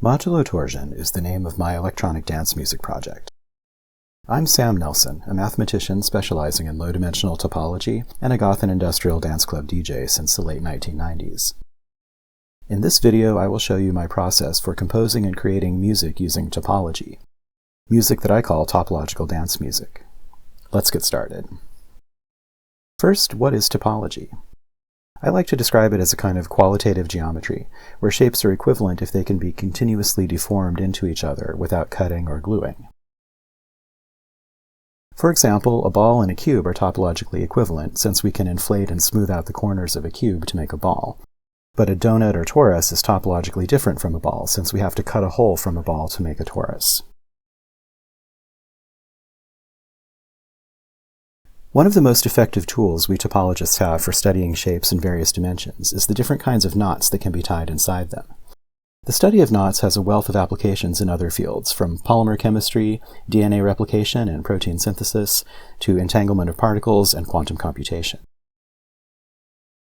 Modulo Torsion is the name of my electronic dance music project. I'm Sam Nelson, a mathematician specializing in low-dimensional topology and a goth and industrial dance club DJ since the late 1990s. In this video, I will show you my process for composing and creating music using topology, music that I call topological dance music. Let's get started. First, what is topology? I like to describe it as a kind of qualitative geometry, where shapes are equivalent if they can be continuously deformed into each other without cutting or gluing. For example, a ball and a cube are topologically equivalent since we can inflate and smooth out the corners of a cube to make a ball. But a donut or torus is topologically different from a ball since we have to cut a hole from a ball to make a torus. One of the most effective tools we topologists have for studying shapes in various dimensions is the different kinds of knots that can be tied inside them. The study of knots has a wealth of applications in other fields, from polymer chemistry, DNA replication and protein synthesis, to entanglement of particles and quantum computation.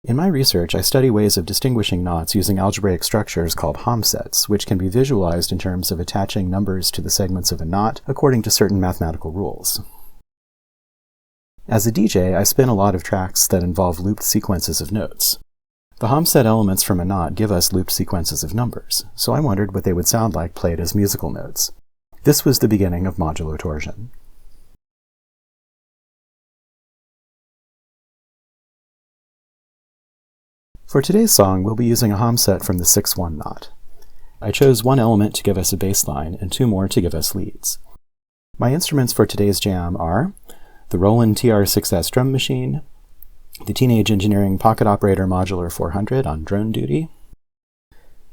In my research, I study ways of distinguishing knots using algebraic structures called homsets, which can be visualized in terms of attaching numbers to the segments of a knot according to certain mathematical rules. As a DJ, I spin a lot of tracks that involve looped sequences of notes. The homset elements from a knot give us looped sequences of numbers, so I wondered what they would sound like played as musical notes. This was the beginning of Modulo Torsion. For today's song, we'll be using a homset from the 6-1 knot. I chose one element to give us a bass line and two more to give us leads. My instruments for today's jam are the Roland TR6S drum machine, the Teenage Engineering Pocket Operator Modular 400 on drone duty,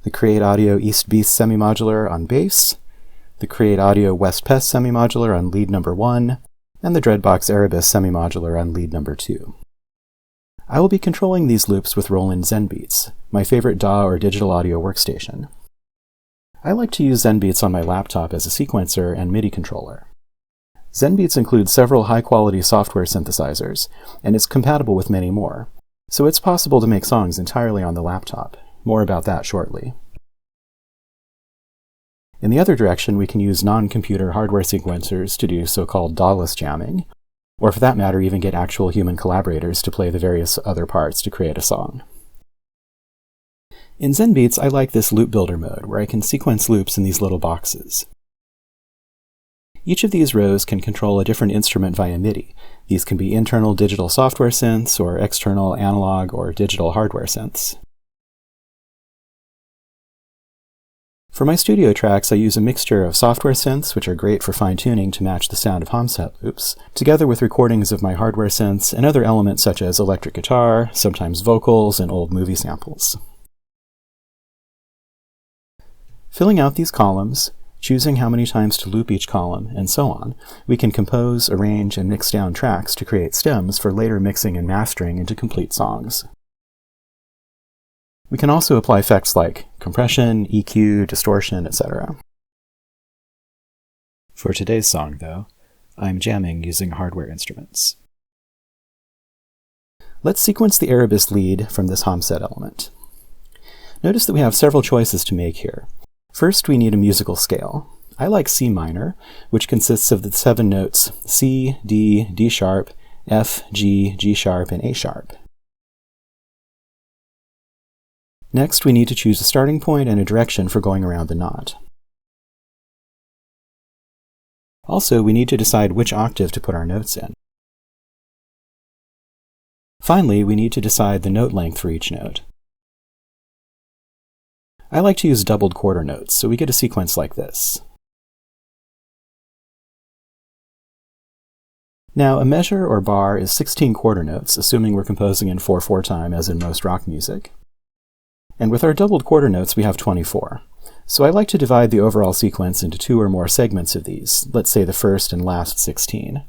the Create Audio East Beast Semi-Modular on bass, the Create Audio West Pest Semi-Modular on lead number 1, and the Dreadbox Erebus Semi-Modular on lead number 2. I will be controlling these loops with Roland ZenBeats, my favorite DAW or digital audio workstation. I like to use ZenBeats on my laptop as a sequencer and MIDI controller. ZenBeats includes several high-quality software synthesizers, and is compatible with many more, so it's possible to make songs entirely on the laptop. More about that shortly. In the other direction, we can use non-computer hardware sequencers to do so-called DAW-less jamming, or for that matter, even get actual human collaborators to play the various other parts to create a song. In ZenBeats, I like this loop builder mode, where I can sequence loops in these little boxes. Each of these rows can control a different instrument via MIDI. These can be internal digital software synths or external analog or digital hardware synths. For my studio tracks, I use a mixture of software synths, which are great for fine-tuning to match the sound of homset loops, together with recordings of my hardware synths and other elements such as electric guitar, sometimes vocals, and old movie samples. Filling out these columns, choosing how many times to loop each column, and so on, we can compose, arrange, and mix down tracks to create stems for later mixing and mastering into complete songs. We can also apply effects like compression, EQ, distortion, etc. For today's song, though, I'm jamming using hardware instruments. Let's sequence the Erebus lead from this homset element. Notice that we have several choices to make here. First, we need a musical scale. I like C minor, which consists of the 7 notes C, D, D sharp, F, G, G sharp, and A sharp. Next, we need to choose a starting point and a direction for going around the knot. Also, we need to decide which octave to put our notes in. Finally, we need to decide the note length for each note. I like to use doubled quarter notes, so we get a sequence like this. Now, a measure or bar is 16 quarter notes, assuming we're composing in 4/4 time as in most rock music. And with our doubled quarter notes, we have 24. So I like to divide the overall sequence into 2 or more segments of these, let's say the first and last 16.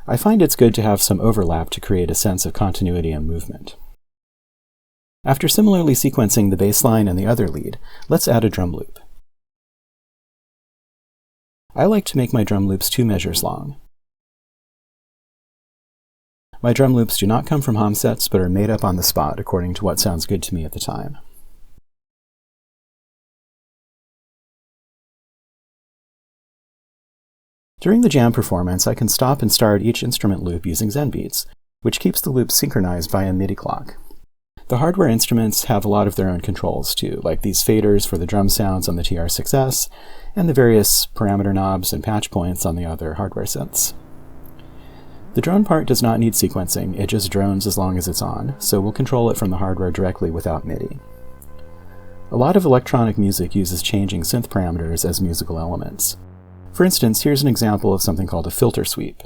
I find it's good to have some overlap to create a sense of continuity and movement. After similarly sequencing the bass line and the other lead, let's add a drum loop. I like to make my drum loops 2 measures long. My drum loops do not come from homsets, but are made up on the spot according to what sounds good to me at the time. During the jam performance, I can stop and start each instrument loop using Zen beats, which keeps the loops synchronized by a MIDI clock. The hardware instruments have a lot of their own controls too, like these faders for the drum sounds on the TR-6S, and the various parameter knobs and patch points on the other hardware synths. The drone part does not need sequencing, it just drones as long as it's on, so we'll control it from the hardware directly without MIDI. A lot of electronic music uses changing synth parameters as musical elements. For instance, here's an example of something called a filter sweep.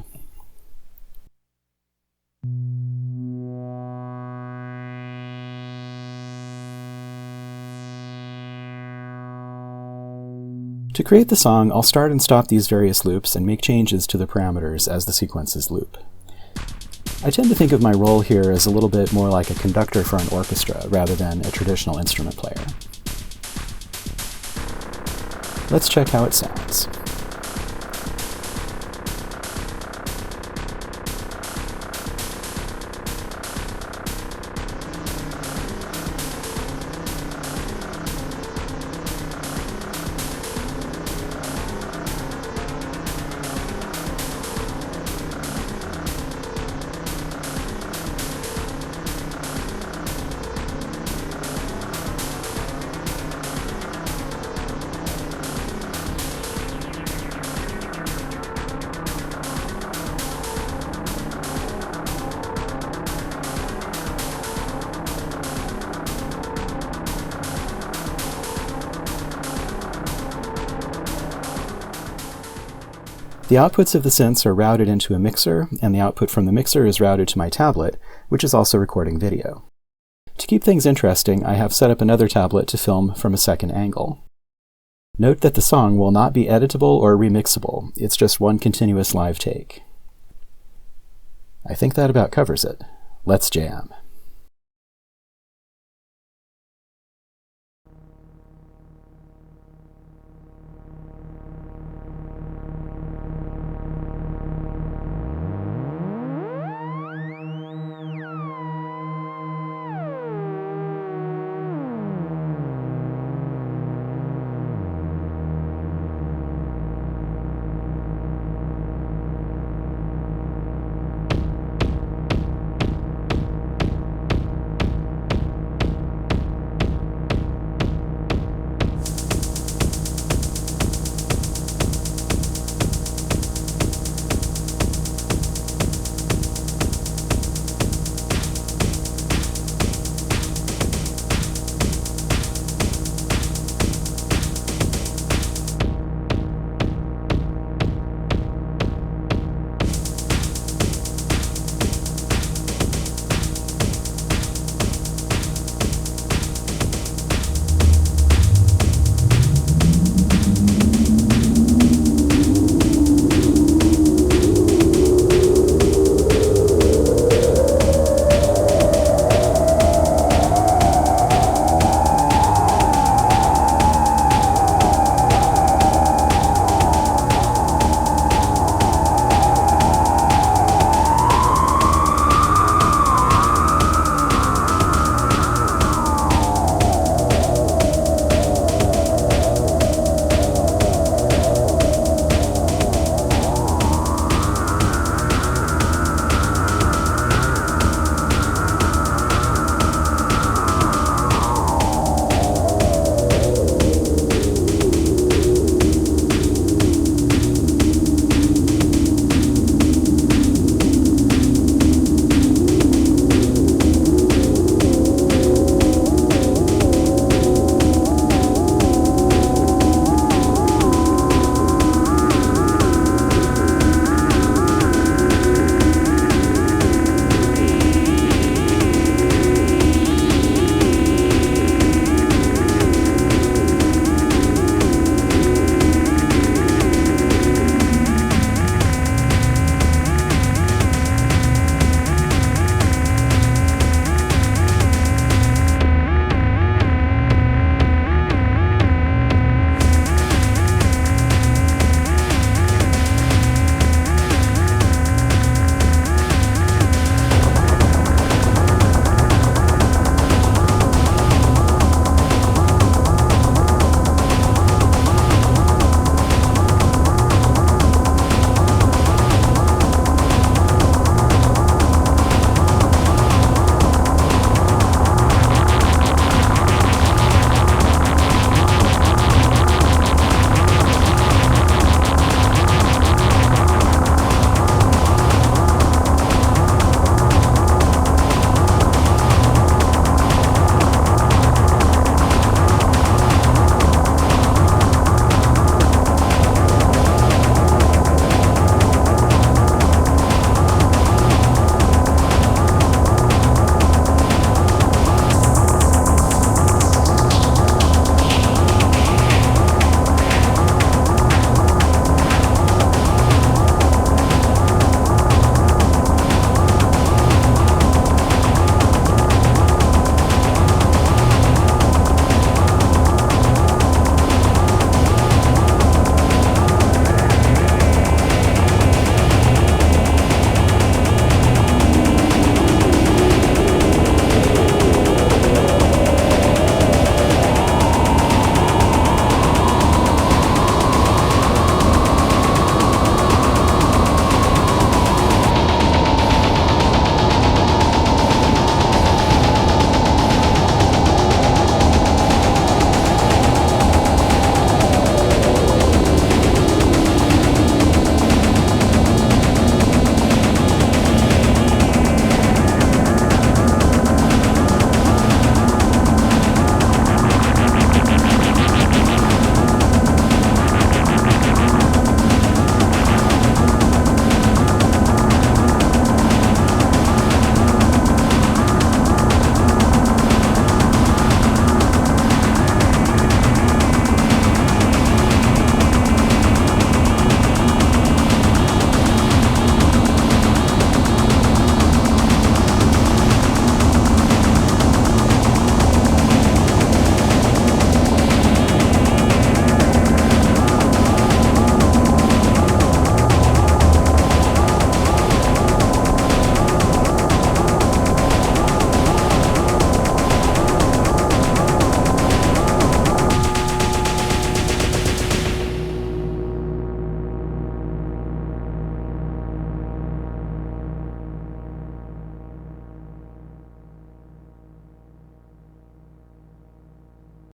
To create the song, I'll start and stop these various loops and make changes to the parameters as the sequences loop. I tend to think of my role here as a little bit more like a conductor for an orchestra rather than a traditional instrument player. Let's check how it sounds. The outputs of the synths are routed into a mixer, and the output from the mixer is routed to my tablet, which is also recording video. To keep things interesting, I have set up another tablet to film from a second angle. Note that the song will not be editable or remixable, it's just one continuous live take. I think that about covers it. Let's jam.